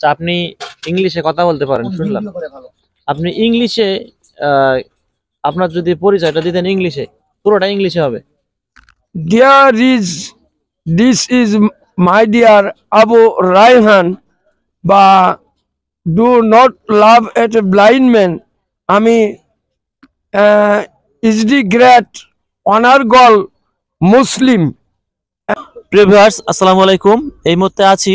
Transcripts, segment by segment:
আচ্ছা, আপনি ইংলিশে কথা বলতে পারেন শুনলাম। আপনি ইংলিশে আপনার যদি পরিচয়টা দিতেন ইংলিশে, পুরোটা ইংলিশে হবে। There is, this is my dear Abu Raihan, but do not love at a blind man. আমি is the great honor goal Muslim. প্রিয় ভিউয়ার্স, আসসালামু আলাইকুম। এই মুহূর্তে আছি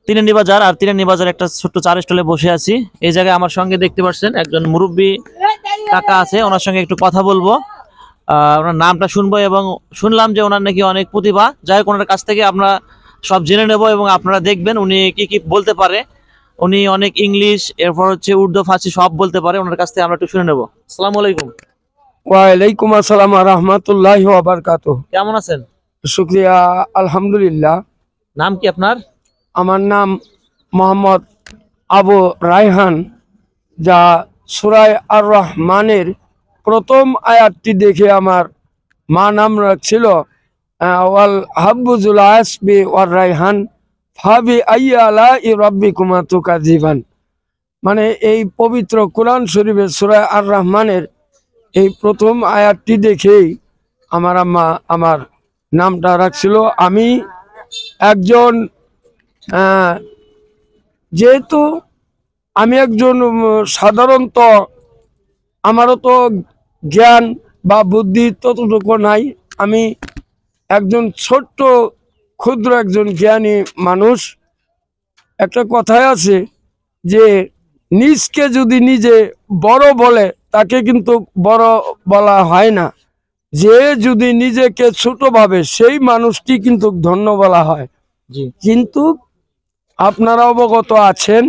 তিনানি বাজার, আর তিনানি বাজার একটা ছোট্ট চা স্টলে বসে আছি। এই জায়গায় আমার সঙ্গে দেখতে পাচ্ছেন একজন মুরব্বী কাকা আছে, ওনার সঙ্গে একটু কথা বলবো, ওনার নামটা শুনবো, এবং শুনলাম যে ওনার নাকি অনেক প্রতিভা। যাই হোক, ওনার কাছ থেকে আমরা সব জেনে নেব এবং আপনারা দেখবেন উনি কি কি বলতে পারে। উনি অনেক ইংলিশ, এরপর হচ্ছে উর্দু, ফার্সি সব বলতে পারে। ওনার কাছ থেকে আমরা একটু শুনে নেব। আসসালামু আলাইকুম। ওয়ালাইকুম আসসালাম ওয়া রাহমাতুল্লাহি ওয়া বারাকাতুহু। কেমন আছেন? শুকরিয়া, আলহামদুলিল্লাহ। নাম কি আপনার? আমার নাম মোহাম্মদ আবু রায়হান, যা সূরা আর রহমানের প্রথম আয়াতটি দেখে আমার মা নাম রাখছিল ওয়াল হাব্বুজুল আসবি ওয়ার রায়হান ফাবি আইয়ালা ই রাব্বিকুমা তুকাযিবান। মানে এই পবিত্র কোরআন শরীফের সূরা আর রহমানের এই প্রথম আয়াতটি দেখেই আমার আম্মা আমার নামটা রাখছিল। আমি একজন যেহেতু আমি একজন সাধারণত আমারও তো জ্ঞান বা বুদ্ধি ততটুকু নাই, আমি একজন ছোট্ট ক্ষুদ্র একজন জ্ঞানী মানুষ। একটা কথায় আছে যে নিজকে যদি নিজে বড় বলে তাকে কিন্তু বড় বলা হয় না, যে যদি নিজেকে ছোট ভাবে সেই মানুষটি কিন্তু ধন্য বলা হয়। কিন্তু আপনারা অবগত আছেন,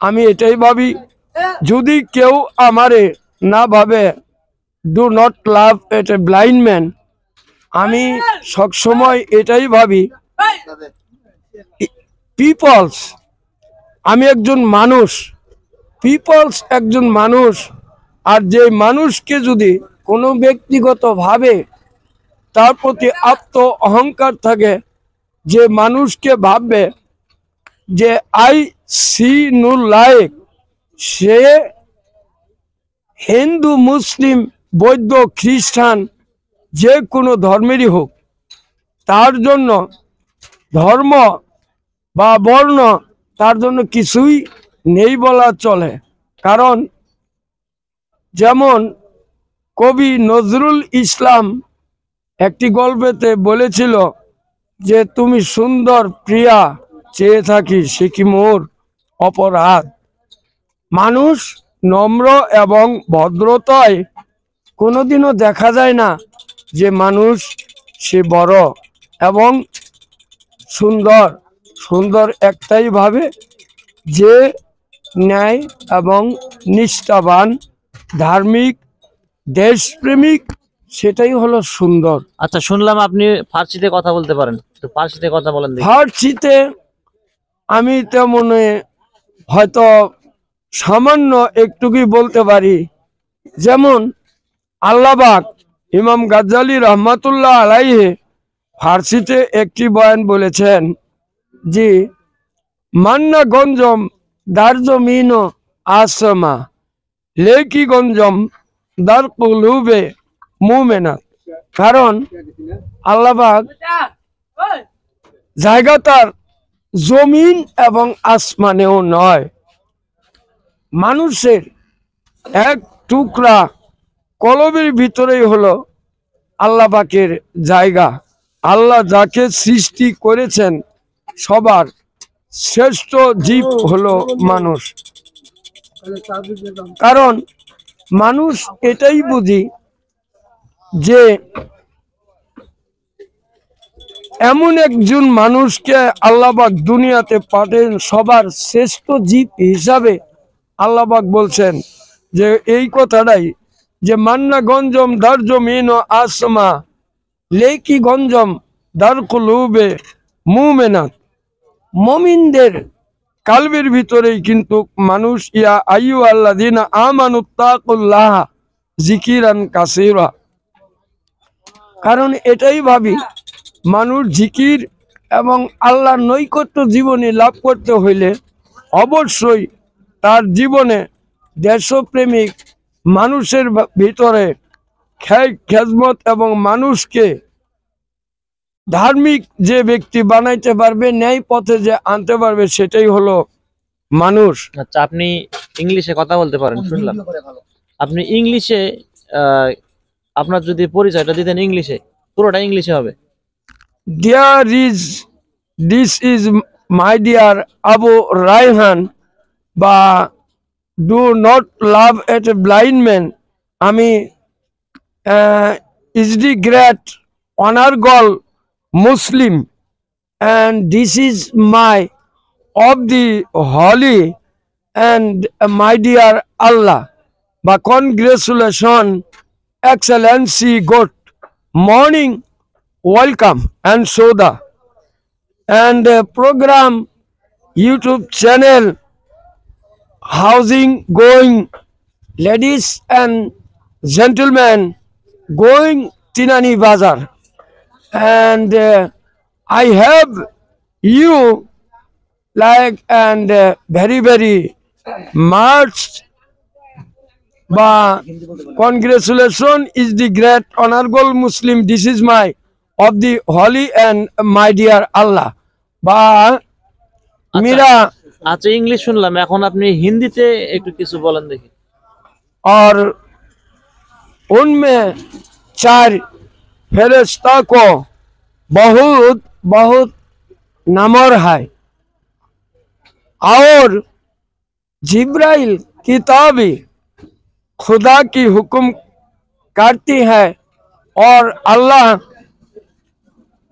আমি এটাই ভাবি, যদি কেউ আমারে না ভাবে do not love at a blind man, আমি সবসময় এটাই ভাবি পিপলস, আমি একজন মানুষ, পিপলস একজন মানুষ। আর যে মানুষকে যদি কোনো ব্যক্তিগতভাবে তার প্রতি আত্ম অহংকার থাকে, যে মানুষকে ভাববে যে আই সি নো লাইক, সে হিন্দু, মুসলিম, বৌদ্ধ, খ্রিস্টান যে কোনো ধর্মেরই হোক, তার জন্য ধর্ম বা বর্ণ তার জন্য কিছুই নেই বলা চলে। কারণ যেমন কবি নজরুল ইসলাম একটি গল্পেতে বলেছিল যে তুমি সুন্দর প্রিয়া চেয়ে থাকি সে কি মোর অপরাধ। মানুষ নম্র এবং ভদ্রতায় কোনোদিনও দেখা যায় না যে মানুষ সে বড় এবং সুন্দর। সুন্দর একটাই ভাবে যে ন্যায় এবং নিষ্ঠাবান, ধার্মিক, দেশপ্রেমিক, সেটাই হলো সুন্দর। আচ্ছা, শুনলাম আপনি ফার্সিতে কথা বলতে পারেন, তো ফার্সিতে কথা বলেন দেখি। ফার্সিতে আমি তেমন হয়তো সামান্য একটুকুই বলতে পারি। যেমন আল্লাহবাক ইমাম গাজ্জালি রহমাতুল্লাহ আলাইহে ফার্সিতে একটি বয়ান বলেছেন যে মান্না গঞ্জম দার্জমিন আসমা লেকি গঞ্জম দার কুলুবে মুমেনা। কারণ আল্লাহবাক জায়গা তার জমিন এবং আসমানেও নয়, মানুষের এক টুকরা কলবের ভিতরেই হলো আল্লাহ পাকের জায়গা। আল্লাহ যাকে সৃষ্টি করেছেন সবার শ্রেষ্ঠ জীব হলো মানুষ। কারণ মানুষ এটাই বুঝি যে এমন একজন মানুষকে আল্লাহ পাক দুনিয়াতে পাঠান সবার শ্রেষ্ঠ জীব হিসাবে। আল্লাহ পাক বলছেন যে এই কথাটাই যে মান্না গঞ্জম দার্জমিন আসমা লেকি গঞ্জম দার কুলুবে মুমেনাত। মুমিনদের কালবের ভিতরেই কিন্তু মানুষ ইয়া আইয়ু আল্লাযিনা আমানুত্তাকুল্লাহ জিকিরান কাসীরা। কারণ এটাই ভাবি, মানুষ জিকির এবং আল্লাহর নৈকট্য জীবনে লাভ করতে হইলে অবশ্যই তার জীবনে দেশপ্রেমিক মানুষের ভিতরে খেজমত এবং মানুষকে ধার্মিক যে ব্যক্তি বানাইতে পারবে, ন্যায় পথে যে আনতে পারবে, সেটাই হলো মানুষ। আচ্ছা, আপনি ইংলিশে কথা বলতে পারেন শুনলাম। আপনি ইংলিশে আপনার যদি পরিচয়টা দিতেন ইংলিশে, পুরোটা ইংলিশে হবে। This is my dear Abu Rayhan, বা do not love at a blind man. আমি is the great honourable Muslim, and this is my of the holy and my dear Allah. But congratulations, excellency, good morning, welcome, and soda. And program YouTube channel housing going, ladies and gentlemen, going Tinani Bazar. And I have you like and very much, but congratulations is the great honorable Muslim. This is my of the holy and my dear Allah. Ba mira আচ্ছা, English শুনলাম, এখন আপনি হিন্দিতে একটু কিছু বলেন দেখি। और उनमें 4 फरिश्ता को बहुत बहुत नमर है, और जिब्राइल किताबी खुदा की हुक्म करती है, और अल्लाह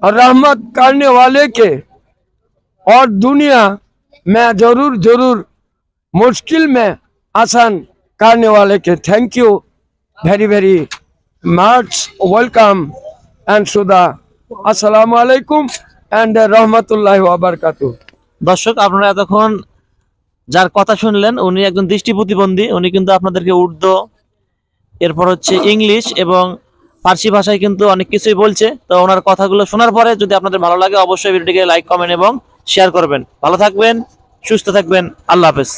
रहमत करने वाले के और दुनिया में जरूर जरूर मुश्किल में आसान करने वाले के। Thank you very much, welcome and सुधा। আসসালামু আলাইকুম and রহমতুল্লাহি ওয়া বারাকাতুহু। দর্শক, আপনারা এতক্ষণ যার কথা শুনলেন উনি একজন দৃষ্টি প্রতিবন্ধী। উনি কিন্তু আপনাদেরকে উর্দু, এরপর হচ্ছে ইংলিশ এবং ফার্সি ভাষায় কিন্তু অনেক কিছুই বলছে। তো ওনার কথাগুলো শোনার পরে যদি আপনাদের ভালো লাগে, অবশ্যই ভিডিওটিকে লাইক, কমেন্ট এবং শেয়ার করবেন। ভালো থাকবেন, সুস্থ থাকবেন, আল্লাহ হাফেজ।